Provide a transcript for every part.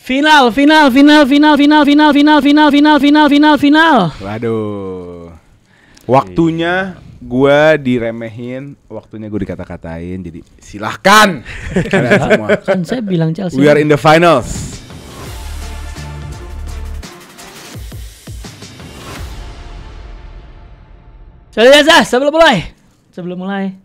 Final. Waduh. Waktunya gua diremehin, waktunya gua dikata-katain. Jadi silahkan kalian semua. Kan saya bilang Chelsea. We are in the finals. Sebelum mulai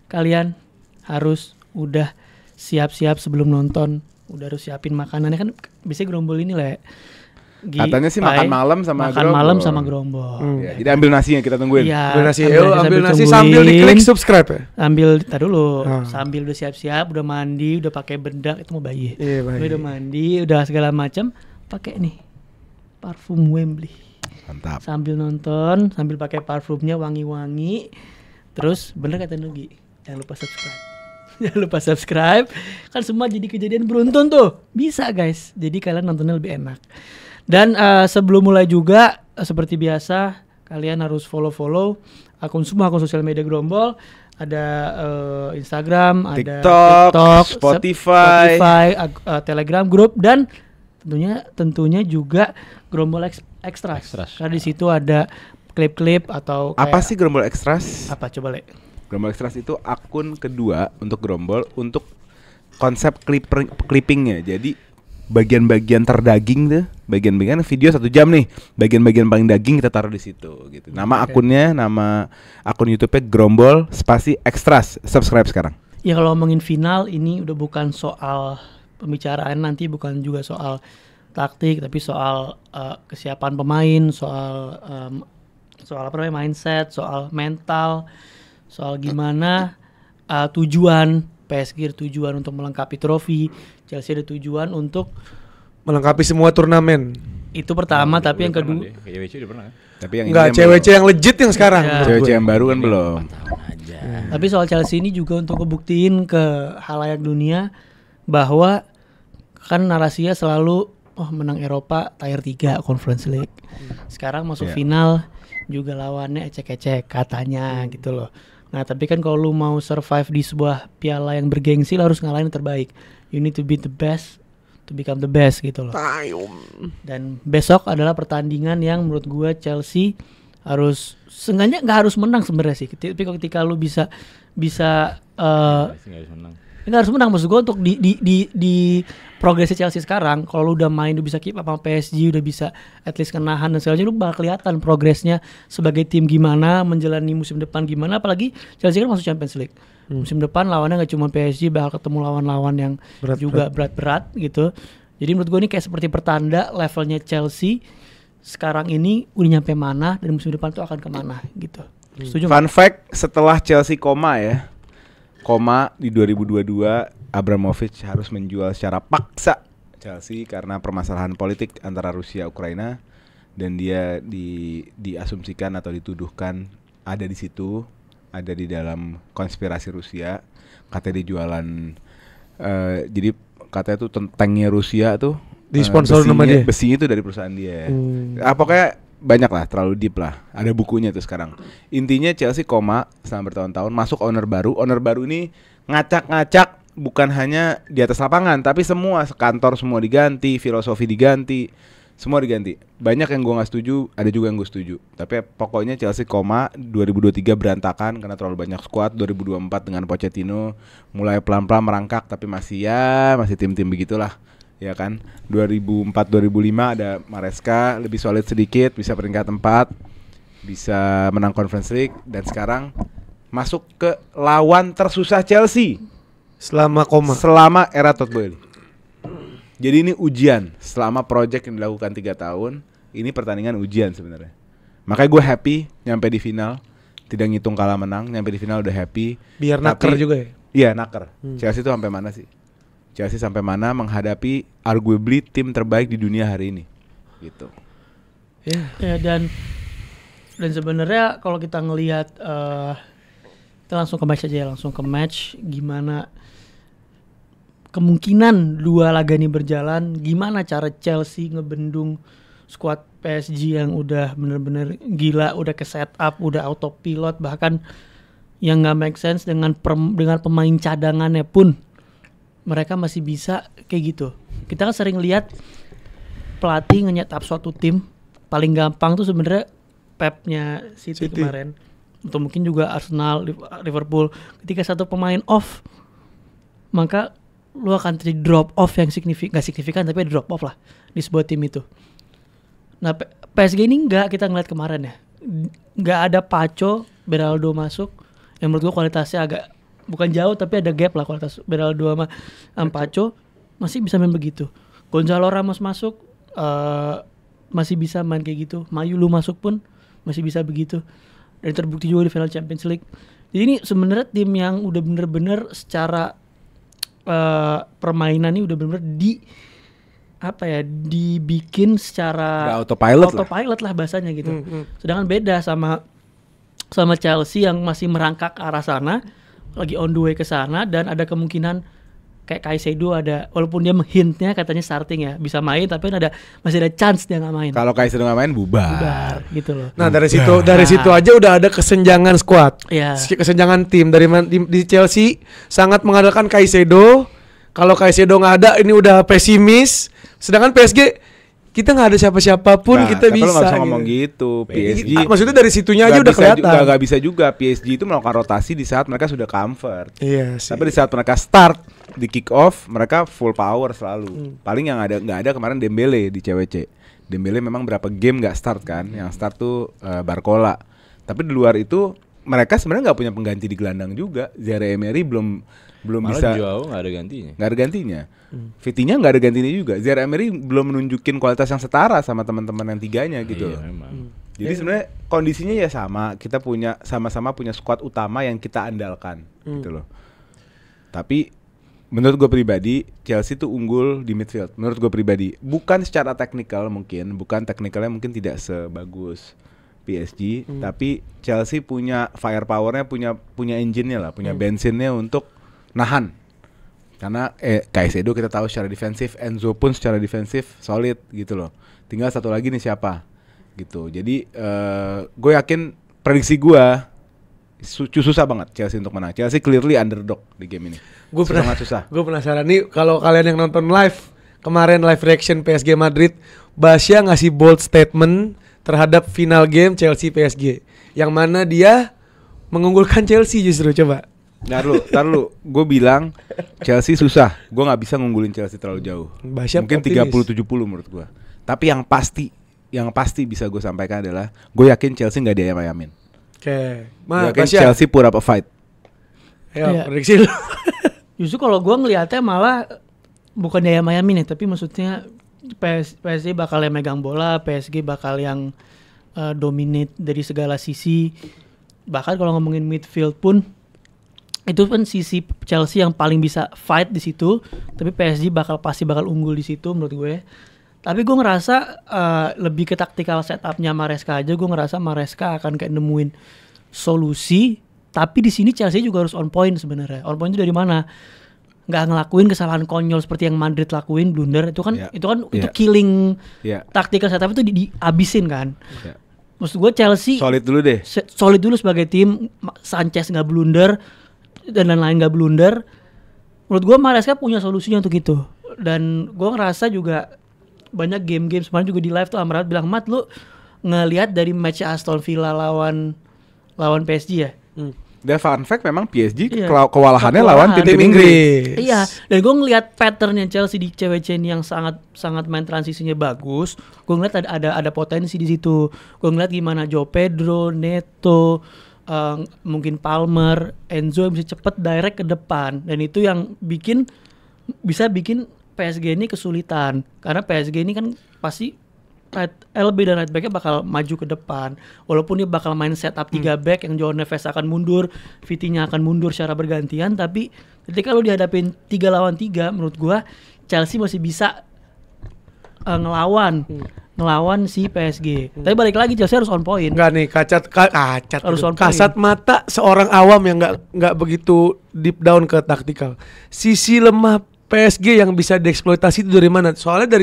kalian harus udah siap-siap sebelum nonton. Udah harus siapin makanannya, kan biasanya Grombol ini lah. Katanya sih makan malam sama Grombol. Ya, jadi ambil nasinya, kita tungguin. Iya, ambil nasi sambil diklik subscribe ya. Tar dulu. Sambil udah siap-siap, udah mandi, udah pakai bedak, itu mau bayi. Iya, bayi. Udah mandi, udah segala macam, pakai nih parfum Wembley. Mantap. Sambil nonton, sambil pakai parfumnya wangi-wangi. Terus bener kata Nugi, jangan lupa subscribe. Jangan lupa subscribe. Kan semua jadi kejadian beruntun tuh. Bisa guys. Jadi kalian nontonnya lebih enak. Dan sebelum mulai juga seperti biasa kalian harus follow akun sosial media Grombol. Ada Instagram, ada TikTok, Spotify, Telegram grup, dan tentunya juga Grombol Extras. Karena di situ ada klip-klip atau apa sih Grombol Extras? Apa coba Le? Grombol Extras itu akun kedua untuk Grombol untuk konsep clippingnya. Jadi bagian-bagian terdaging tuh, bagian-bagian video 1 jam nih, bagian-bagian paling daging kita taruh di situ gitu. Nama akunnya, nama akun YouTube-nya Grombol spasi Extras. Subscribe sekarang. Ya kalau ngomongin final ini udah bukan soal pembicaraan nanti, bukan juga soal taktik, tapi soal kesiapan pemain, soal apa namanya, mindset, soal mental, soal gimana tujuan PSG, tujuan untuk melengkapi trofi, Chelsea ada tujuan untuk melengkapi semua turnamen. Itu pertama, tapi yang kedua CWC udah pernah kan? Tapi yang enggak, CWC yang legit yang sekarang. CWC yang baru kan belum. Tapi soal Chelsea ini juga untuk ngebuktiin ke khalayak dunia bahwa kan narasinya selalu menang Eropa tier 3 Conference League. Sekarang masuk final juga lawannya ecek-ecek katanya gitu loh. Nah tapi kan kalau lu mau survive di sebuah piala yang bergengsi, lu harus ngalahin yang terbaik. You need to be the best to become the best gitu loh. Dan besok adalah pertandingan yang menurut gua Chelsea harus, seenggaknya nggak harus menang sebenarnya sih. Tapi ketika lu bisa nggak harus menang, maksud gue untuk di progresi Chelsea sekarang, kalau lu udah main, lu bisa keep up sama PSG, udah bisa at least kenahan dan segala macam, lu bakal kelihatan progresnya sebagai tim gimana, menjalani musim depan gimana. Apalagi Chelsea kan masuk Champions League. Musim depan lawannya nggak cuma PSG, bakal ketemu lawan-lawan yang juga berat-berat gitu. Jadi menurut gue ini kayak seperti pertanda levelnya Chelsea sekarang ini udah nyampe mana, dan musim depan tuh akan kemana gitu. Setuju? Fun fact, setelah Chelsea koma di 2022, Abramovich harus menjual secara paksa Chelsea karena permasalahan politik antara Rusia Ukraina, dan dia diasumsikan atau dituduhkan ada di situ, ada di dalam konspirasi Rusia. Katanya dia jualan jadi katanya tuh tanknya Rusia tuh disponsor nama dia. Besinya itu dari perusahaan dia. Pokoknya banyak lah, terlalu deep lah. Ada bukunya tuh sekarang. Intinya Chelsea koma selama bertahun-tahun, masuk owner baru. Owner baru ini ngacak-ngacak, bukan hanya di atas lapangan, tapi semua kantor semua diganti, filosofi diganti, semua diganti. Banyak yang gue nggak setuju, ada juga yang gue setuju. Tapi pokoknya Chelsea koma, 2023 berantakan karena terlalu banyak squad. 2024 dengan Pochettino mulai pelan-pelan merangkak, tapi masih tim-tim begitulah. Ya kan, 2004-2005 ada Maresca, lebih solid sedikit, bisa peringkat 4, bisa menang Conference League, dan sekarang masuk ke lawan tersusah Chelsea selama era Todd Boehly. Jadi ini ujian selama project yang dilakukan 3 tahun, ini pertandingan ujian sebenarnya. Makanya gue happy nyampe di final, tidak ngitung kalah menang, nyampe di final udah happy. Biar naker juga ya? Iya, naker. Chelsea itu sampai mana sih? Chelsea sampai mana menghadapi arguably tim terbaik di dunia hari ini, gitu. Ya, dan sebenarnya kalau kita ngelihat, kita langsung ke match aja ya, gimana kemungkinan 2 laga ini berjalan, gimana cara Chelsea ngebendung squad PSG yang udah bener-bener gila, udah ke setup, udah autopilot, bahkan yang nggak make sense dengan pemain cadangannya pun mereka masih bisa kayak gitu. Kita kan sering lihat pelatih nge-nyetap suatu tim paling gampang tuh sebenarnya Pep-nya City kemarin, atau mungkin juga Arsenal, Liverpool. Ketika satu pemain off, maka lu akan terjadi drop off yang nggak signifikan tapi drop off lah di sebuah tim itu. Nah PSG ini kita ngeliat kemarin ya, nggak ada Pacho, Beraldo masuk, yang menurut gua kualitasnya agak bukan jauh tapi ada gap lah kualitas Beraldo sama Pacho masih bisa main begitu. Gonzalo Ramos masuk masih bisa main kayak gitu. Mayulu masuk pun masih bisa begitu. Dan terbukti juga di final Champions League. Jadi ini sebenarnya tim yang udah bener-bener secara permainan ini udah bener-bener dibikin secara autopilot lah bahasanya gitu. Sedangkan beda sama Chelsea yang masih merangkak ke arah sana, lagi on the way ke sana, dan ada kemungkinan kayak Caicedo ada, walaupun dia hintnya katanya starting ya bisa main, tapi masih ada chance dia nggak main. Kalau Caicedo nggak main bubar gitu loh. Nah dari situ aja udah ada kesenjangan squad, kesenjangan tim. Di Chelsea sangat mengandalkan Caicedo. Kalau Caicedo nggak ada, ini udah pesimis. Sedangkan PSG kita nggak ada siapa-siapa pun kita bisa. Kalau nggak bisa ngomong gitu, PSG. Maksudnya dari situnya aja udah kelihatan. Nggak bisa juga PSG itu melakukan rotasi di saat mereka sudah comfort. Iya sih. Tapi di saat mereka start di kick off, mereka full power selalu. Paling yang nggak ada kemarin Dembele di CWC. Dembele memang berapa game nggak start kan? Yang start tuh Barcola. Tapi di luar itu mereka sebenarnya nggak punya pengganti di gelandang juga. Zaire Emery belum Malah bisa. Joao nggak ada gantinya. Nggak ada gantinya. Vitinha nggak ada gantinya juga. Zaire Emery belum menunjukin kualitas yang setara sama teman-teman yang tiganya gitu. Iya, memang. Jadi sebenarnya kondisinya ya sama. Kita sama-sama punya squad utama yang kita andalkan gitu loh. Tapi menurut gue pribadi Chelsea tuh unggul di midfield. Menurut gue pribadi, bukan secara teknikal teknikalnya mungkin tidak sebagus PSG, tapi Chelsea punya firepower-nya, punya engine-nya lah, punya bensinnya untuk nahan. Karena Caicedo kita tahu secara defensif, Enzo pun secara defensif solid gitu loh. Tinggal satu lagi nih siapa gitu. Jadi gue yakin prediksi gue susah banget Chelsea untuk menang. Chelsea clearly underdog di game ini. Gue penasaran nih kalau kalian yang nonton kemarin live reaction PSG Madrid, Basya ngasih bold statement terhadap final game Chelsea PSG, yang mana dia mengunggulkan Chelsea justru. Coba. Ntar lu, gue bilang Chelsea susah. Gue nggak bisa ngunggulin Chelsea terlalu jauh. Mungkin 30-70 menurut gue. Tapi yang pasti bisa gue sampaikan adalah gue yakin Chelsea nggak diayam-ayamin. Oke. Gue yakin Chelsea put up a fight. Ya, prediksi lu. Justru kalau gue ngelihatnya malah bukan diayam-ayamin ya, tapi maksudnya PSG bakal yang megang bola, PSG bakal yang dominate dari segala sisi. Bahkan kalau ngomongin midfield pun itu kan sisi Chelsea yang paling bisa fight di situ, tapi PSG pasti bakal unggul di situ menurut gue. Tapi gue ngerasa lebih ke taktikal setupnya Maresca aja. Gue ngerasa Maresca akan kayak nemuin solusi. Tapi di sini Chelsea juga harus on point sebenarnya. On point itu dari mana? Nggak ngelakuin kesalahan konyol seperti yang Madrid lakuin, blunder itu kan itu killing taktikal setup itu dihabisin kan. Maksud gue Chelsea solid dulu deh. Solid dulu sebagai tim. Sanchez nggak blunder dan lain-lain nggak blunder. Menurut gue Maresca punya solusinya untuk itu. Dan gue ngerasa juga banyak game-game sebenarnya juga di live tuh Amrat bilang, "Mat, lu ngelihat dari match Aston Villa lawan PSG ya?" Dan fun fact memang PSG kewalahannya lawan tim Inggris. Iya, dan gue ngelihat patternnya Chelsea di CWC ini yang sangat main transisinya bagus. Gue ngeliat ada potensi di situ. Gue ngeliat gimana Joe Pedro, Neto, mungkin Palmer, Enzo yang bisa cepet direct ke depan, dan itu yang bisa bikin PSG ini kesulitan karena PSG ini kan pasti LB dan right backnya bakal maju ke depan, walaupun dia bakal main setup 3 back yang Joao Neves akan mundur, Vitinha akan mundur secara bergantian, tapi ketika lu dihadapin 3 lawan 3 menurut gua Chelsea masih bisa ngelawan si PSG. Tapi balik lagi Chelsea harus on point. Enggak nih, harus on point. Kasat mata seorang awam yang enggak begitu deep down ke taktikal. Sisi lemah PSG yang bisa dieksploitasi itu dari mana? Soalnya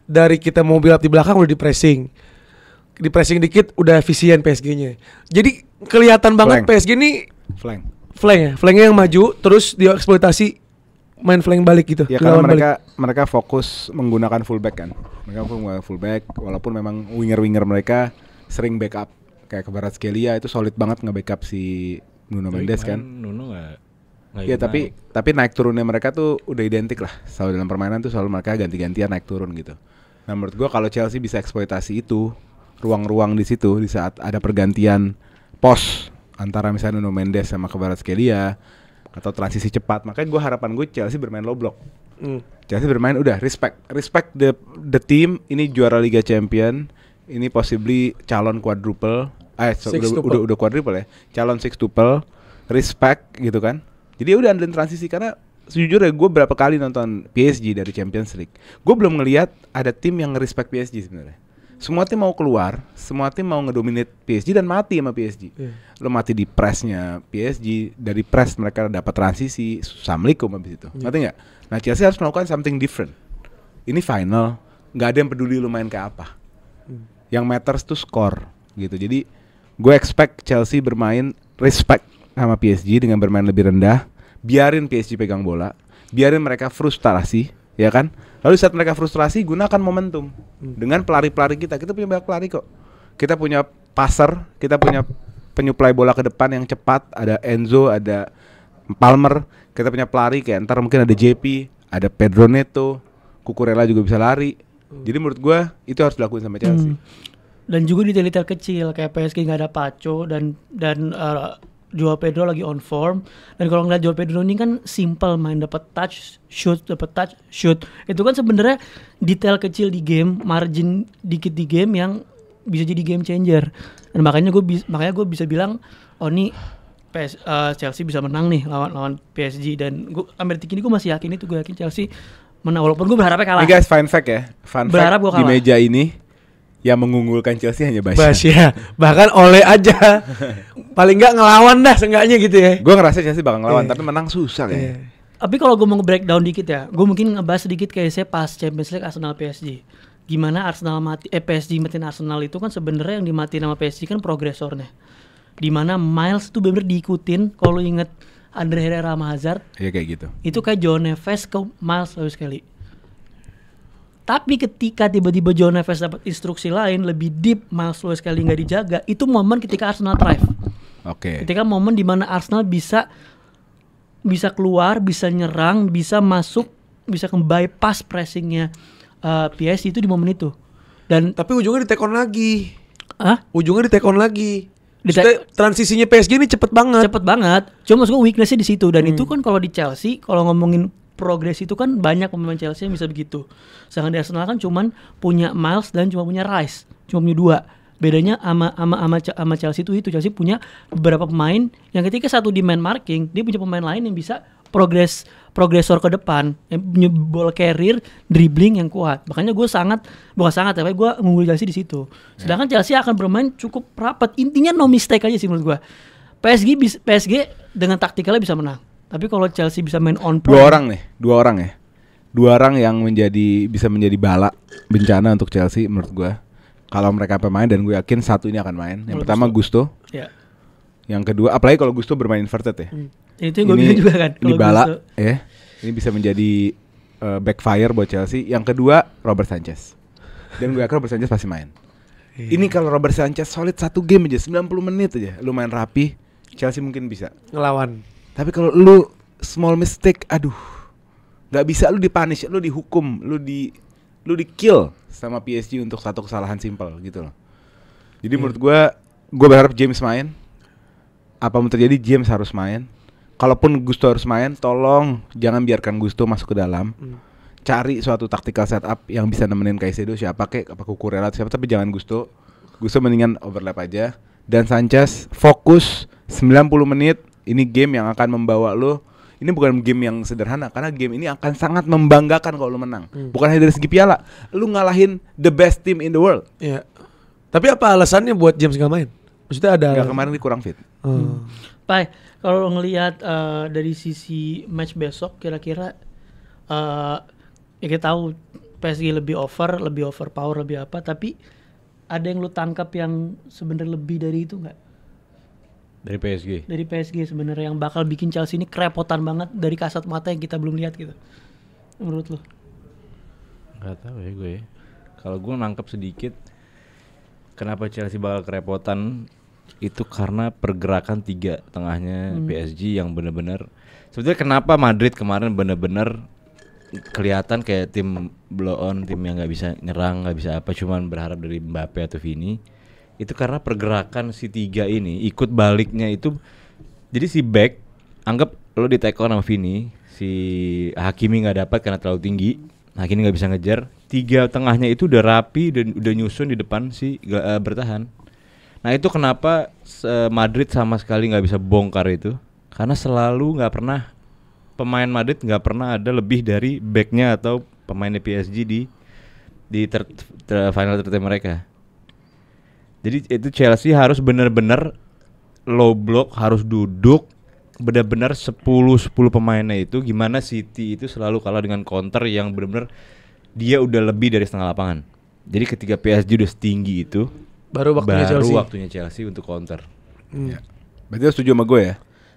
dari kita mau build up di belakang udah di pressing dikit udah efisien PSG-nya. Jadi kelihatan banget PSG ini flanknya yang maju terus dieksploitasi main flank balik gitu. Ya karena dilawan balik. mereka fokus menggunakan fullback kan. Mereka menggunakan fullback walaupun memang winger-winger mereka sering backup. Kayak Kvaratskhelia itu solid banget nge-backup si Nuno Mendes kan. Nuno nggak Ya tapi naik turunnya mereka tuh udah identik lah. Selalu dalam permainan tuh selalu mereka ganti-gantian naik turun gitu. Nah menurut gua kalau Chelsea bisa eksploitasi itu ruang-ruang di situ di saat ada pergantian pos antara misalnya Nuno Mendes sama Kvaratskhelia atau transisi cepat, makanya harapan gue Chelsea bermain low block. Chelsea bermain udah respect the team, ini juara Liga Champion, ini possibly calon quadruple, udah quadruple ya, calon sextuple, respect gitu kan. Jadi udah andelin transisi karena sejujurnya gue berapa kali nonton PSG dari Champions League, gue belum ngelihat ada tim yang nge-respect PSG sebenarnya. Semua tim mau keluar, semua tim mau ngedominate PSG dan mati sama PSG. Lo mati di pressnya PSG, dari press mereka dapat transisi, assalamualaikum habis itu. Ngerti nggak? Nah Chelsea harus melakukan something different. Ini final, nggak ada yang peduli lo main kayak apa. Yang matters tuh score gitu. Jadi gue expect Chelsea bermain respect sama PSG dengan bermain lebih rendah. Biarin PSG pegang bola, biarin mereka frustrasi, ya kan? Lalu saat mereka frustrasi, gunakan momentum dengan pelari-pelari kita. Kita punya banyak pelari kok. Kita punya passer, kita punya penyuplai bola ke depan yang cepat. Ada Enzo, ada Palmer. Kita punya pelari kayak ntar mungkin ada JP, ada Pedro Neto, Cucurella juga bisa lari. Jadi menurut gue itu harus dilakuin sama Chelsea. Dan juga detail-detail kecil kayak PSG nggak ada Pacho dan Joao Pedro lagi on form, dan kalau ngeliat Joao Pedro ini kan simple main, dapat touch shoot. Itu kan sebenarnya detail kecil di game, margin dikit di game yang bisa jadi game changer. Dan makanya gue bisa bilang oh nih Chelsea bisa menang nih lawan PSG, dan gue sampai detik ini gue masih yakin itu, gue yakin Chelsea menang walaupun gue berharapnya kalah. Ini guys, fun fact ya. Berharap gue di kalah. meja ini yang mengunggulkan Chelsea hanya Basya. Basya, bahkan oleh aja. Paling nggak ngelawan dah seenggaknya gitu ya. Gue ngerasa Chelsea bakal ngelawan, tapi menang susah ya. Tapi kalau gue mau nge-breakdown dikit ya, gue mungkin ngebahas sedikit kayak saya pas Champions League Arsenal PSG. Gimana Arsenal PSG matiin Arsenal itu kan sebenarnya yang dimatiin sama PSG kan progresornya. Dimana Miles tuh bener diikutin, kalau lu inget Andre Herrera sama Hazard. Iya kayak gitu. Itu kayak Joao Neves ke Miles sekali. Tapi ketika tiba-tiba Joao Neves dapat instruksi lain lebih deep, Miles Lewis sekali nggak dijaga, itu momen ketika Arsenal thrive. Oke. Ketika momen di mana Arsenal bisa keluar, bisa nyerang, bisa masuk, bisa bypass pressingnya PSG itu di momen itu. Dan Tapi ujungnya di take on lagi. Ujungnya di take on lagi. Transisinya PSG ini cepet banget. Cuma maksud gue weakness-nya di situ. Dan itu kan kalau di Chelsea, kalau ngomongin progres itu kan banyak pemain Chelsea yang bisa begitu. Sedangkan di Arsenal kan cuman punya Miles dan cuma punya Rice, cuma punya 2. Bedanya sama Chelsea itu Chelsea punya beberapa pemain yang ketika satu di man marking, dia punya pemain lain yang bisa progresor ke depan, yang punya ball carrier, dribbling yang kuat. Makanya gue tapi gue ngunggul Chelsea di situ. Sedangkan Chelsea akan bermain cukup rapat. Intinya no mistake aja sih menurut gue. PSG dengan taktikalnya bisa menang. Tapi kalau Chelsea bisa main on point, Dua orang yang bisa menjadi bala bencana untuk Chelsea menurut gue. Kalau mereka pemain, dan gue yakin satu ini akan main. Yang pertama Gusto. Ya. Yang kedua, apalagi kalau Gusto bermain inverted ya. Itu yang gue bilang juga kan. Ini bala ya. Ini bisa menjadi backfire buat Chelsea. Yang kedua Robert Sanchez. Dan gue yakin Robert Sanchez pasti main. Ini kalau Robert Sanchez solid satu game aja 90 menit aja, lu main rapi, Chelsea mungkin bisa ngelawan. Tapi kalau lu small mistake, aduh, nggak bisa, lu dipunish, lu dihukum, lu di kill sama PSG untuk satu kesalahan simpel gitu loh. Jadi menurut gue berharap James main. Apapun terjadi James harus main. Kalaupun Gusto harus main, tolong jangan biarkan Gusto masuk ke dalam. Cari suatu tactical setup yang bisa nemenin Caicedo, siapa kek, apa Cucurella siapa, tapi jangan Gusto. Gusto mendingan overlap aja. Dan Sanchez fokus 90 menit. Ini game yang akan membawa lo. Ini bukan game yang sederhana, karena game ini akan sangat membanggakan kalau lo menang. Bukan hanya dari segi piala, lo ngalahin the best team in the world. Iya. Tapi apa alasannya buat James gak main? Maksudnya ada kemarin dia kurang fit. Pai, kalau ngelihat dari sisi match besok, kira-kira ya kita tahu PSG lebih overpower, lebih apa, tapi ada yang lu tangkap yang sebenarnya lebih dari itu nggak? Dari PSG. dari PSG sebenarnya yang bakal bikin Chelsea ini kerepotan banget dari kasat mata yang kita belum lihat gitu. Menurut lo? Gak tahu ya gue ya. Kalau gue nangkep sedikit, kenapa Chelsea bakal kerepotan itu karena pergerakan tiga tengahnya PSG yang benar-benar. Sebetulnya kenapa Madrid kemarin benar-benar kelihatan kayak tim blow on, tim yang nggak bisa nyerang, nggak bisa apa, cuman berharap dari Mbappe atau Vini. Itu karena pergerakan si tiga ini ikut baliknya itu. Jadi si back, anggap lo di take on sama Vini, si Hakimi nggak dapat karena terlalu tinggi, Hakimi nggak bisa ngejar. Tiga tengahnya itu udah rapi dan udah nyusun di depan si bertahan. Nah itu kenapa Madrid sama sekali nggak bisa bongkar itu, karena selalu nggak pernah pemain Madrid nggak pernah ada lebih dari backnya atau pemainnya PSG di final third mereka. Jadi itu Chelsea harus benar-benar low block, harus duduk benar-benar 10 pemainnya itu. Gimana City itu selalu kalah dengan counter yang benar-benar dia udah lebih dari setengah lapangan. Jadi ketika PSG udah setinggi itu Baru waktunya Chelsea untuk counter. Ya. Berarti lo setuju sama gue ya?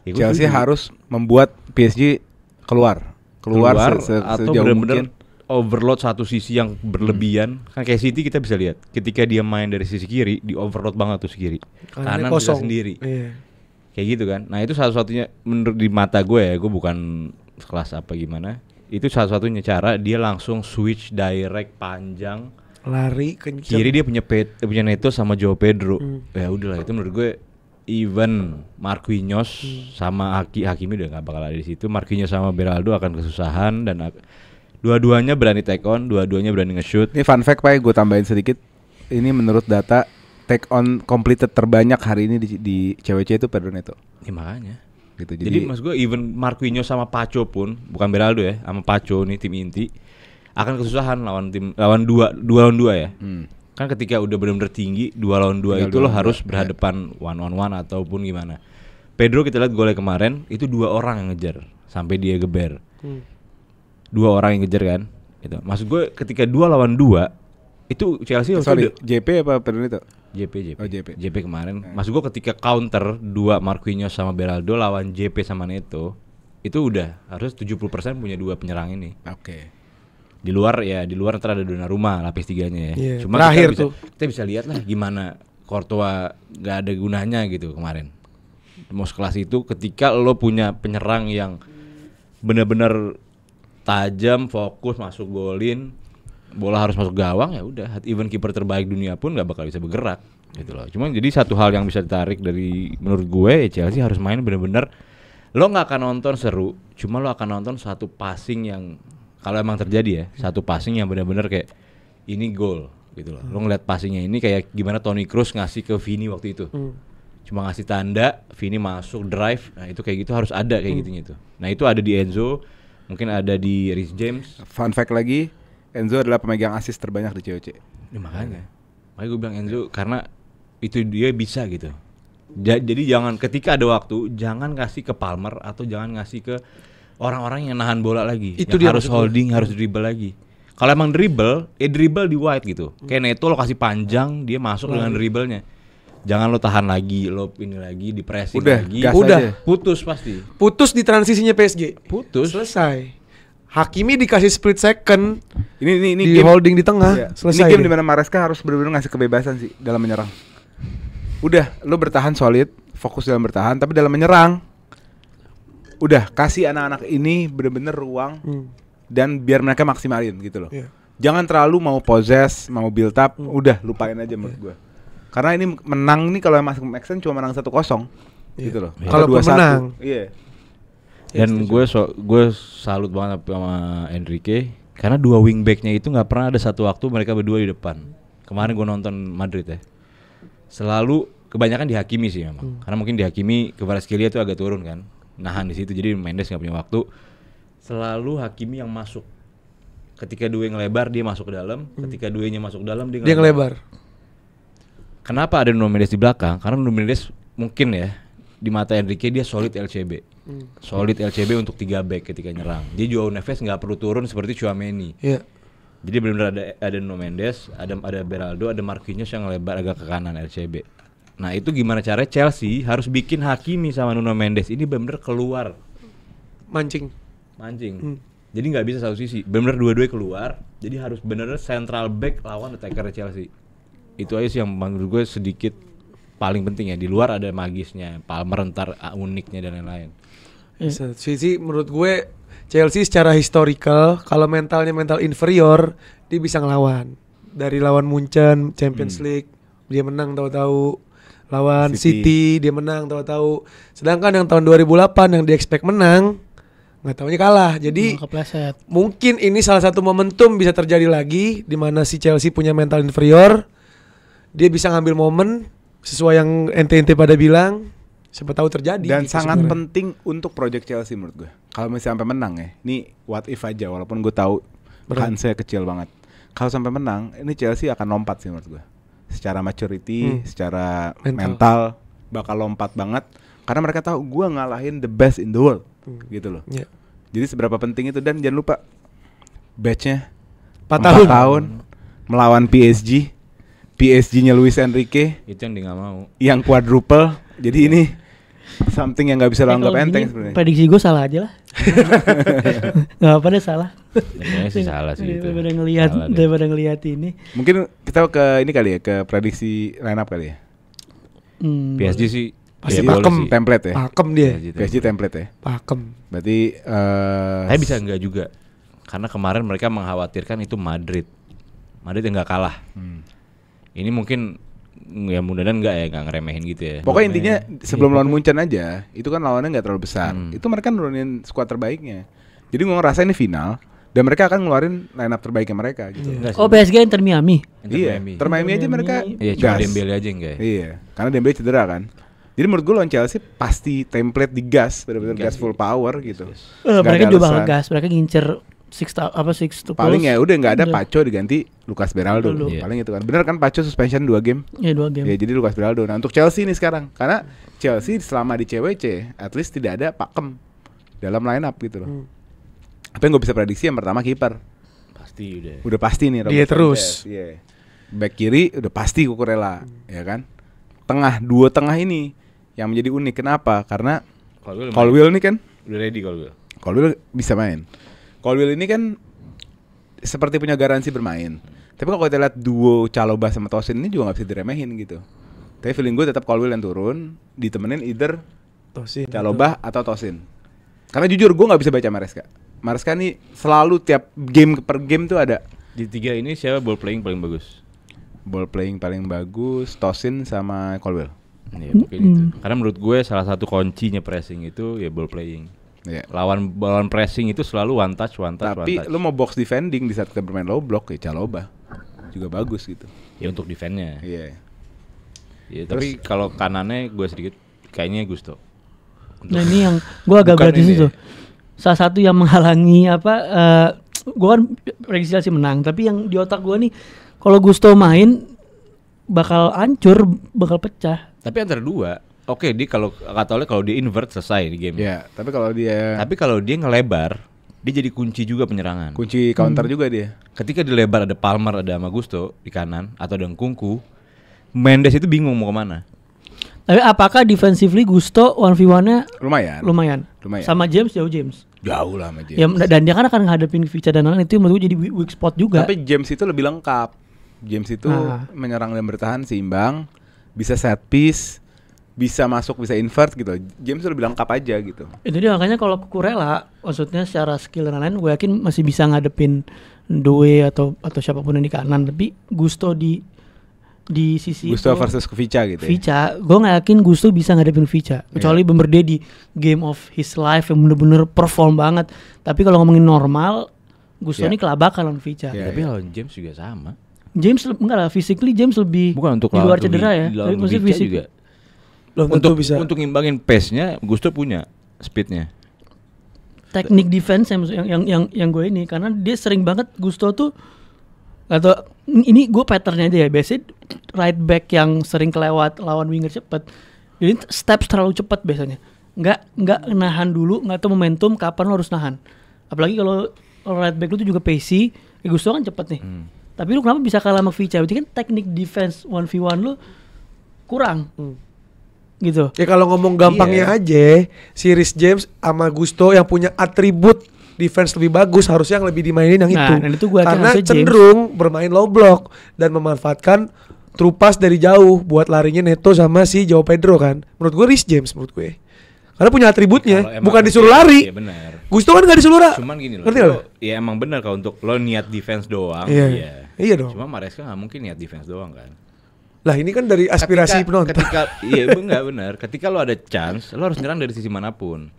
Ya, gue Chelsea setuju. harus membuat PSG keluar Atau sejauh benar-benar mungkin. overload satu sisi yang berlebihan. Kan kayak City kita bisa lihat ketika dia main dari sisi kiri di overload banget tuh sisi kiri, kanan bisa sendiri. Iya. Kayak gitu kan. Nah itu satu-satunya menurut di mata gue ya, gue bukan kelas apa gimana, itu satu-satunya cara dia langsung switch direct panjang Lari kenceng. kiri. Dia punya Neto sama Joao Pedro. Ya udahlah, itu menurut gue even Marquinhos sama Hakimi udah gak bakal ada di situ. Marquinhos sama Beraldo akan kesusahan dan dua-duanya berani take on, dua-duanya berani nge-shoot. Ini fun fact Pak, gue tambahin sedikit. Ini menurut data take on completed terbanyak hari ini di CWC itu Pedro Neto. Ya makanya. Gitu. Jadi maksud gue even Marquinhos sama Pacho pun, bukan Beraldo ya, sama Pacho nih tim inti akan kesusahan lawan dua ya. Kan ketika udah benar-benar tinggi 2 lawan 2 itu lo harus berhadapan one on one ataupun gimana. Pedro kita lihat golnya kemarin itu 2 orang yang ngejar sampai dia geber. 2 orang yang ngejar kan. Gitu. Maksud gue ketika 2 lawan 2 itu Chelsea Sorry, JP apa Pedro Neto? JP. Oh, JP. JP kemarin. Maksud gue ketika counter 2 Marquinhos sama Beraldo lawan JP sama Neto itu udah harus 70% punya 2 penyerang ini. Oke. Di luar ntar ada Donnarumma lapis 3-nya ya. Iya, Cuma terakhir kita bisa lihat lah gimana Courtois gak ada gunanya gitu kemarin. Mau sekelas itu ketika lo punya penyerang yang benar-benar tajam, fokus, masuk golin, bola harus masuk gawang, ya udah. Even kiper terbaik dunia pun nggak bakal bisa bergerak gitu loh. Cuma jadi satu hal yang bisa ditarik dari menurut gue ya, Chelsea harus main benar-benar. Lo nggak akan nonton seru, cuma lo akan nonton satu passing yang kalau emang terjadi ya, satu passing yang benar-benar kayak ini gol gitu loh. Lo ngeliat passingnya ini kayak gimana Toni Kroos ngasih ke Vini waktu itu. Cuma ngasih tanda, Vini masuk drive. Nah itu kayak gitu harus ada kayak gitunya itu. Nah itu ada di Enzo, mungkin ada di Reece James. Fun fact lagi, Enzo adalah pemegang assist terbanyak di COC. Ya, makanya gue bilang Enzo karena itu dia bisa gitu. Jadi jangan ketika ada waktu jangan kasih ke Palmer atau jangan ngasih ke orang-orang yang nahan bola lagi. Itu yang dia harus holding, harus dribble lagi. Kalau emang dribble di wide gitu. Kayak Neto lo kasih panjang, dia masuk dengan dribblenya. Jangan lo tahan lagi, lo ini lagi, di pressing Udah, lagi. gas Udah. aja. Putus pasti. Putus di transisinya PSG. Putus. Selesai. Hakimi dikasih split second, Ini di game, holding di tengah, ya. selesai. Ini game deh. di mana Maresca harus benar-benar ngasih kebebasan sih dalam menyerang. Udah, lo bertahan solid, fokus dalam bertahan, tapi dalam menyerang udah kasih anak-anak ini benar-benar ruang dan biar mereka maksimalin gitu loh. Iya. Jangan terlalu mau possess, mau build up, udah lupain aja menurut gue. Karena ini menang nih kalau masuk Maxen cuma menang 1-0 gitu loh. Iya. Kalaupun 2-1. menang. Iya. Dan gue salut banget sama Enrique karena 2 wingbacknya itu nggak pernah ada satu waktu mereka berdua di depan. Kemarin gue nonton Madrid ya, selalu kebanyakan di Hakimi sih memang. Karena mungkin di Hakimi Kvaratskhelia itu agak turun kan, nahan di situ jadi Mendes nggak punya waktu. Selalu Hakimi yang masuk. Ketika dua yang ngelebar dia masuk ke dalam, ketika duanya masuk ke dalam dia ngelebar. Kenapa ada Nuno Mendes di belakang? Karena Nuno Mendes mungkin ya di mata Enrique dia solid LCB. Solid LCB untuk 3 back ketika nyerang. Dia Joao Neves nggak perlu turun seperti Tchouaméni. Iya. Jadi benar-benar ada Nuno Mendes, ada Beraldo, ada Marquinhos yang ngelebar agak ke kanan LCB. Nah itu gimana caranya Chelsea harus bikin Hakimi sama Nuno Mendes ini benar-benar keluar Mancing. mancing. Jadi nggak bisa satu sisi, benar-benar dua-duanya keluar. Jadi harus benar-benar central back lawan attacker Chelsea. Itu aja sih yang menurut gue sedikit paling penting ya. Di luar ada magisnya, Palmer ntar uniknya dan lain-lain. Satu sisi menurut gue Chelsea secara historical kalau mentalnya mental inferior dia bisa ngelawan. Dari lawan Munchen Champions League dia menang tahu-tahu, lawan City dia menang tahu-tahu. Sedangkan yang tahun 2008 yang di expect menang nggak taunya kalah. Jadi Kepleset. mungkin ini salah satu momentum bisa terjadi lagi di mana si Chelsea punya mental inferior. Dia bisa ngambil momen sesuai yang ente-ente pada bilang. Siapa tahu terjadi. Dan gitu sangat sebenarnya. penting untuk project Chelsea menurut gue. Kalau misalnya sampai menang ya, ini what if aja walaupun gue tahu kansnya kecil banget. Kalau sampai menang, ini Chelsea akan lompat sih menurut gue. Secara maturity, secara mental bakal lompat banget karena mereka tahu gue ngalahin the best in the world. Gitu loh. Ya. Jadi seberapa penting itu, dan jangan lupa batch-nya 4 tahun melawan PSG. PSG-nya Luis Enrique Itu yang dia nggak mau. yang quadruple. Jadi ini something yang nggak bisa lo anggap Kalau enteng gini, sebenarnya. prediksi gue salah aja lah. Gak apa deh salah. Sebenarnya sih salah sih itu. Daripada ngelihat ini. Mungkin kita ke ini kali ya, ke prediksi line up kali ya. PSG sih Pasti ya boleh pakem. sih. Template ya. Pakem dia. PSG template ya. Pakem. Berarti Tapi bisa enggak juga. Karena kemarin mereka mengkhawatirkan itu Madrid yang nggak kalah. Ini mungkin ya mudah-mudahan nggak ngeremehin gitu ya. pokoknya intinya sebelum lawan Munchen aja, itu kan lawannya nggak terlalu besar. Itu mereka nurunin skuad terbaiknya. Jadi gue ngerasa ini final dan mereka akan ngeluarin line up terbaiknya mereka gitu. Enggak sih. Oh PSG Inter Miami. Iya, Inter Miami aja mereka Iya cuma gas. Dembele aja enggak ya. Iya, karena Dembele cedera kan. Jadi menurut gue lawan Chelsea pasti template digas, benar-benar gas full power gitu. Nggak Mereka ada juga bakal alasan. gas. Mereka ngincer six to Paling ya udah nggak ada Udah. Pacho diganti Lucas Beraldo. Dulu. Paling itu kan. Bener kan Pacho suspension 2 game. Ya 2 game. Ya jadi Lucas Beraldo. Nah untuk Chelsea nih sekarang, karena Chelsea selama di CWC at least tidak ada Pakem dalam line up gitu loh. Apa yang gue bisa prediksi yang pertama kiper. Pasti udah. Udah pasti nih Dia Robert terus. Sanchez, iya. Back kiri udah pasti Cucurella, ya kan. Dua tengah ini yang menjadi unik. Kenapa? Karena Colwill ini kan udah ready Colwill. Colwill bisa main. Colwill ini kan seperti punya garansi bermain. Tapi kalau kita lihat duo Chalobah sama Tosin ini juga nggak bisa diremehin gitu. Tapi feeling gue tetap Colwill yang turun, ditemenin either Tosin. Chalobah atau Tosin. Karena jujur gue nggak bisa baca Maresca. Maresca nih selalu tiap game per game tuh ada Di tiga ini siapa ball playing paling bagus? ball playing paling bagus, Tosin sama Colwill. Iya mungkin itu. Karena menurut gue salah satu kuncinya pressing itu ya ball playing. Iya. Lawan pressing itu selalu one touch. Tapi lu mau box defending di saat kita bermain low block ya Chalobah juga bagus gitu. ya untuk defense-nya. Iya. Ya, tapi kalau kanannya gue sedikit kayaknya Gusto. Nah ini yang gue agak Bukan berat di ini situ. ya. Salah satu yang menghalangi gue kan prediksi Chelsea menang, tapi yang di otak gue nih kalau Gusto main bakal hancur, bakal pecah. Tapi antara dua, oke dia kalau kata oleh kalau dia invert selesai di game. Iya, tapi kalau dia Tapi kalau dia ngelebar, dia jadi kunci juga penyerangan. kunci counter juga dia. Ketika di lebar ada Palmer, ada sama Gusto di kanan atau ada Nkunku, Mendes itu bingung mau kemana. Tapi apakah defensively Gusto 1v1-nya Lumayan. lumayan? Lumayan. Sama James jauh James. Jauh lah sama James. Ya, dan dia kan akan ngadepin Vica dan lain-lain, itu menurut gue jadi weak spot juga. Tapi James itu lebih lengkap. James itu menyerang dan bertahan seimbang, bisa set piece, bisa masuk, bisa invert gitu. James itu lebih lengkap aja gitu. Itu dia makanya kalau Cucurella maksudnya secara skill dan lain-lain gue yakin masih bisa ngadepin Doe atau siapapun yang di kanan, tapi Gusto di sisi Gusto itu, versus Vica gitu ya. Vica, gue nggak yakin Gusto bisa ngadepin Vica kecuali bener dia di game of his life yang bener-bener perform banget. Tapi kalau ngomongin normal, Gusto Ya. ini kelabakan lawan Vica. Ya. Tapi lawan James juga sama. James enggak lah, physically James lebih Bukan untuk di luar lawan cedera ya. Lawan Tapi maksudnya Vica fisik juga. Belum tentu Untuk bisa. untuk ngimbangin pace-nya, Gusto punya speed-nya. teknik defense yang gue ini karena dia sering banget Gusto tuh atau ini gue patternnya aja ya, biasanya right back yang sering kelewat lawan winger cepet, jadi steps terlalu cepat biasanya, nggak nahan dulu, nggak tahu momentum kapan lo harus nahan, apalagi kalau right back lu tuh juga pacey, Gusto kan cepet nih, tapi lu kenapa bisa kalah sama Vica? Berarti kan teknik defense 1v1 lu kurang. Gitu. Ya kalau ngomong gampangnya aja, si Rhys James sama Gusto yang punya atribut defense lebih bagus harusnya yang lebih dimainin yang Nah, itu. dan itu gua yakin Karena harusnya James. cenderung bermain low block dan memanfaatkan true pass dari jauh buat larinya Neto sama si Joao Pedro kan. Menurut gue Rhys James menurut gue. Karena punya atributnya, Kalau emang bukan disuruh lari. Iya benar. Gusto kan gak disuruh lari. Cuman gini loh. Ngerti nggak lo? Ya emang benar kalau untuk lo niat defense doang. Iya. Iya dong. Cuma Maresca nggak mungkin niat defense doang kan. Lah ini kan dari aspirasi penonton. Iya enggak benar. Ketika lo ada chance, lo harus nyerang dari sisi manapun.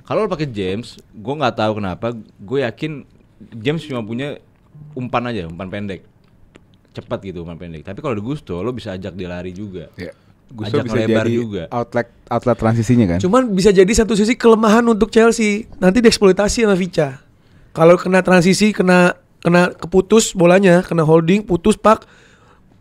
Kalau lo pakai James, gue nggak tahu kenapa. Gue yakin James cuma punya umpan aja, umpan pendek, cepat gitu umpan pendek. Tapi kalau di Gusto, lo bisa ajak dia lari juga. Ya. Gusto Ajak bisa lebar jadi juga. outlet transisinya kan. Cuman bisa jadi satu sisi kelemahan untuk Chelsea. Nanti dieksploitasi sama Vica. Kalau kena transisi, kena keputus bolanya, kena holding, putus pak.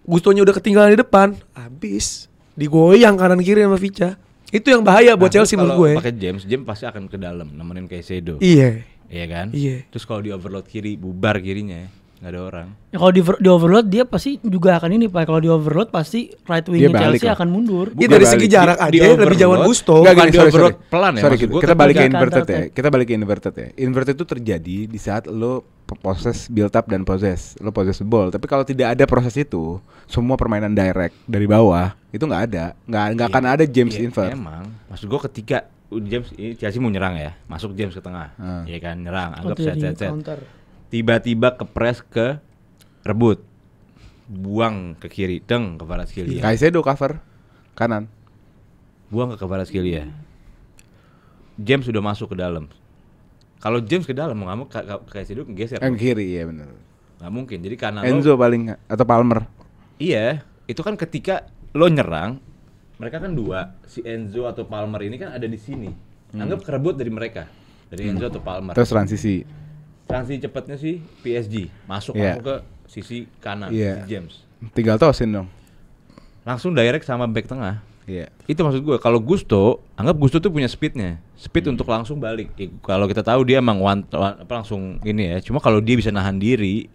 Gustonya udah ketinggalan di depan, habis. Digoyang kanan kiri sama Vica. Itu yang bahaya buat Chelsea menurut gue. Kalau pakai James pasti akan ke dalam nemenin Caicedo. Iya. Iya kan? Iya. Terus kalau di overload kiri, bubar kirinya, nggak ada orang. Ya, kalau di overload dia pasti juga akan ini Pak. Kalau di overload pasti right Dia wingnya balik Chelsea lah. akan mundur. Iya Bukan dari balik. segi jarak Di aja lebih jauhan overload. Gusto. Enggak Bukan gini, di sorry. overload pelan ya, Sorry, maksud gua kita balik ke ketika inverted counter ya. attack. Kita balik ke inverted ya. Inverted itu terjadi di saat lo possess, build up dan possess. Lo possess the ball. Tapi kalau tidak ada proses itu, semua permainan direct dari bawah itu nggak ada. Nggak akan ada James Iya, invert. Emang, maksud gua ketika James ini Chelsea mau nyerang ya, masuk James ke tengah, iya kan nyerang, anggap Jadi set. counter. Tiba-tiba kepres ke rebut, buang ke kiri, deng ke Kvaratskhelia, Caicedo cover kanan. buang ke Kvaratskhelia. James sudah masuk ke dalam. Kalau James ke dalam mau nggak mau Caicedo geser. Yang kiri ya benar. Nggak mungkin. Jadi kanan Enzo lo, paling atau Palmer. iya, itu kan ketika lo nyerang, mereka kan dua, si Enzo atau Palmer ini kan ada di sini. Anggap kerebut dari mereka, dari Enzo atau Palmer. Terus transisi. Transisi cepatnya sih PSG masuk Iya. langsung ke sisi kanan, Iya. si James. Tinggal tosin dong. Langsung direct sama back tengah. Iya. Itu maksud gue. Kalau Gusto, anggap Gusto tuh punya speednya, speed untuk langsung balik. Kalau kita tahu dia emang langsung ini ya. Cuma kalau dia bisa nahan diri,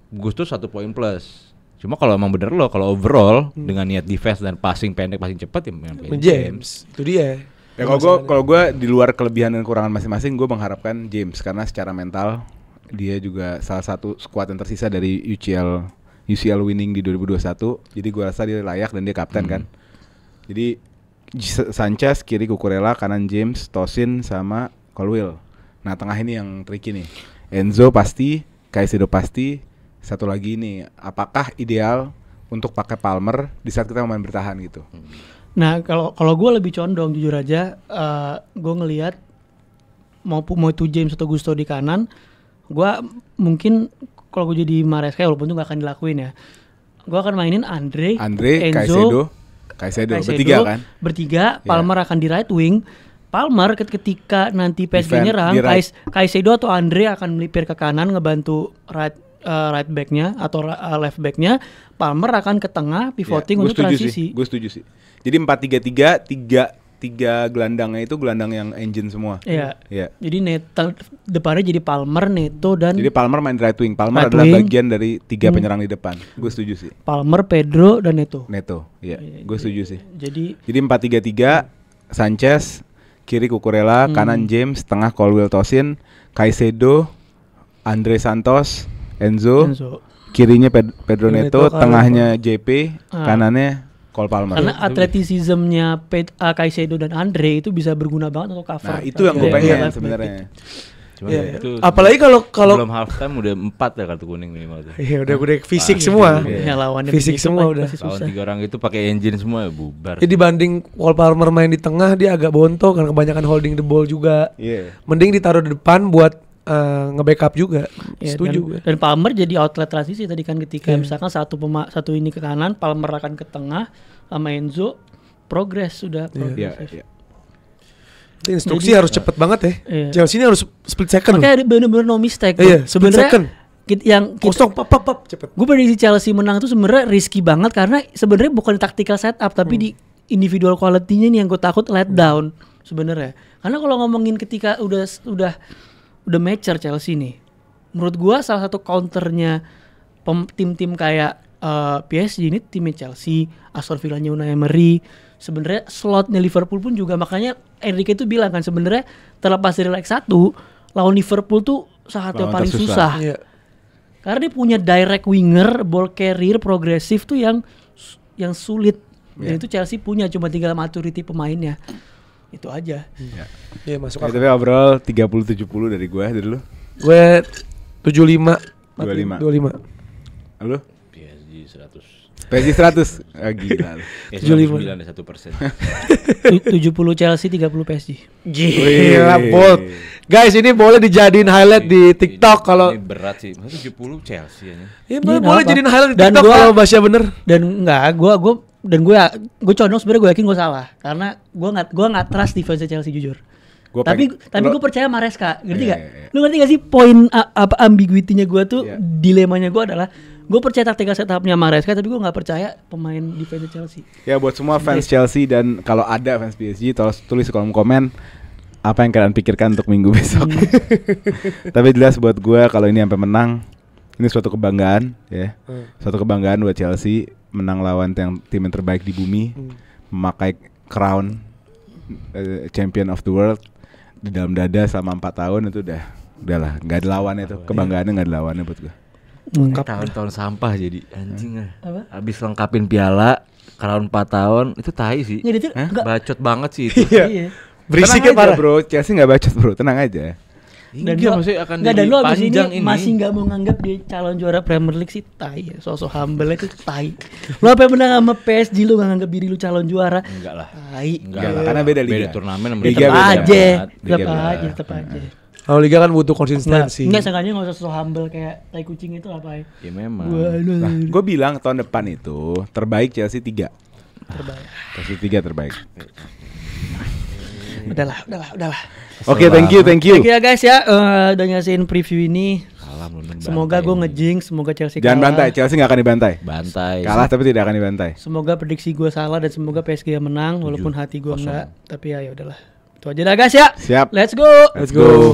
Gusto 1 poin plus. Cuma kalau emang bener lo, kalau overall dengan niat defense dan passing pendek, passing cepat ya main pakai James. Itu dia. Ya kalau gue di luar kelebihan dan kekurangan masing-masing, gue mengharapkan James karena secara mental dia juga salah satu skuad yang tersisa dari UCL winning di 2021. Jadi gue rasa dia layak dan dia kapten kan. Jadi Sanchez kiri, Cucurella kanan, James, Tosin sama Colwill. Nah tengah ini yang tricky nih. Enzo pasti, Caicedo pasti. Satu lagi nih, apakah ideal untuk pakai Palmer di saat kita main bertahan gitu? Nah kalau gue lebih condong jujur aja, gue ngelihat mau itu James atau Gusto di kanan, gue mungkin kalau gue jadi Maresca walaupun itu gak akan dilakuin ya, gue akan mainin Andre, Enzo, Caicedo bertiga kan? Bertiga, Palmer akan di right wing. Palmer ketika nanti PSG Defend, nyerang, di right. Caicedo atau Andre akan melipir ke kanan ngebantu right backnya atau left backnya. Palmer akan ke tengah pivoting untuk transisi. Gue setuju sih. Jadi 4-3-3, tiga gelandangnya itu gelandang yang engine semua. Iya. Iya. Jadi depannya jadi Palmer, Neto dan Jadi Palmer main right wing. Palmer Right adalah wing. bagian dari tiga penyerang di depan. Gue setuju sih. Palmer, Pedro dan Neto. Neto, iya. Gue setuju sih. Jadi 4-3-3, Sanchez, kiri Cucurella, kanan James, tengah Colwill Tosin, Caicedo, Andre Santos, Enzo. Kirinya Pedro Neto, Neto, tengahnya JP, kanannya Cole Palmer. karena atletisismnya Caicedo dan Andre itu bisa berguna banget untuk cover. Nah, itu yang gue Iya, pengen left back sebenarnya. Cuma Iya. itu Apalagi kalau belum half time udah 4 ya kartu kuning minimal tuh. iya udah fisik Iya, semua. yang lawannya Fisik begitu, semua pasti udah. susah. Lawan 3 orang itu pakai engine semua ya bubar. Jadi dibanding Cole Palmer main di tengah dia agak bontok kan kebanyakan holding the ball juga. Iya. Mending ditaruh di depan buat nge-backup juga. Ya, Setuju gue. dan Palmer jadi outlet transisi tadi kan ketika misalkan satu ini ke kanan, Palmer akan ke tengah sama Enzo progress sudah Iya, progress. iya. Itu instruksi harus cepet banget ya. Iya. Chelsea ini harus split second. Makanya bener-bener no mistake. Iya, split Sebenarnya second. yang Kosong pap cepet. gue prediksi Chelsea menang itu sebenarnya risky banget karena sebenarnya bukan tactical setup tapi di individual quality-nya nih yang gue takut let down sebenarnya. Karena kalau ngomongin ketika udah mature Chelsea nih, menurut gue salah satu counternya tim-tim kayak PSG ini timnya Chelsea, Aston Villa-nya Unai Emery. Sebenarnya slotnya Liverpool pun juga, makanya Enrique itu bilang kan sebenarnya terlepas dari leg 1 lawan Liverpool tuh saat yang Lawan paling tersusah. susah. Iya. Karena dia punya direct winger, ball carrier, progresif tuh yang sulit. Dan itu Chelsea punya, cuma tinggal maturity pemainnya. Itu aja. Iya, masuk Ya, akal. tapi overall 30-70 dari gue, dari lu. Gue 75 25. Lu? PSG 100. PSG 100. Ah, gila lu. 75. 99 1%. 70 Chelsea, 30 PSG. Gila, Wih. bold. Guys, ini boleh dijadiin highlight di TikTok kalau ini berat sih. Masa 70 Chelsea aja. ya, Ini boleh apa? jadiin highlight di Dan TikTok gua- kalau bahasnya bener. Dan enggak, gue condong sebenarnya gue yakin gue salah karena gue nggak trust defense Chelsea jujur. Gua Tapi lo- gue percaya Maresca, ngerti Iya, gak? iya, iya. Lu ngerti gak sih poin apa ambiguity-nya gue tuh, Iya. dilemanya gue adalah gue percaya taktikal setupnya Maresca, tapi gue nggak percaya pemain defense Chelsea. Ya buat semua fans Chelsea dan kalau ada fans PSG tolong tulis di kolom komen apa yang kalian pikirkan untuk minggu besok. Tapi jelas buat gue kalau ini sampai menang ini suatu kebanggaan ya. Suatu kebanggaan buat Chelsea menang lawan tim yang terbaik di bumi, memakai crown champion of the world di dalam dada selama 4 tahun itu udahlah nggak ada lawannya itu, kebanggaannya nggak ada lawannya buat gue. Tahun-tahun sampah jadi anjing ah. Apa? Habis lengkapin piala Crown 4 tahun itu tai sih. Nggak, dia tuh nggak- Bacot banget sih itu. Iya. Berisiknya Tenang aja, parah. bro, Chelsea nggak bacot bro, tenang aja. Dan Iya, gua- maksudnya akan nggak, dan jadi lu abis ini panjang ini. masih nggak mau nganggap dia calon juara Premier League sih, tai ya. Sosok humble itu tai. Lu apa yang menang sama PSG lu nggak nganggap diri lu calon juara? Enggak lah. Tai. Enggak lah, karena beda liga. Beda turnamen sama Liga Tetap beda. aja, Liga tetap beda. aja, tetap aja. Kalau liga kan butuh konsistensi. Enggak, sengaja nggak usah sosok humble kayak tai kucing itu apa ya? Ya memang. Nah, gue bilang tahun depan itu terbaik Chelsea 3. Terbaik. Chelsea 3 terbaik. Udahlah. Oke, thank you. Thank you ya guys ya, udah nyaksiin preview ini. Kalah lu Semoga gue ngejinx, semoga Chelsea Jangan kalah. bantai, Chelsea nggak akan dibantai. bantai. Kalah tapi tidak akan dibantai. Semoga prediksi gue salah dan semoga PSG yang menang walaupun hati gue enggak. Tapi ya udahlah. Itu aja dah guys ya. Siap. Let's go. Let's go.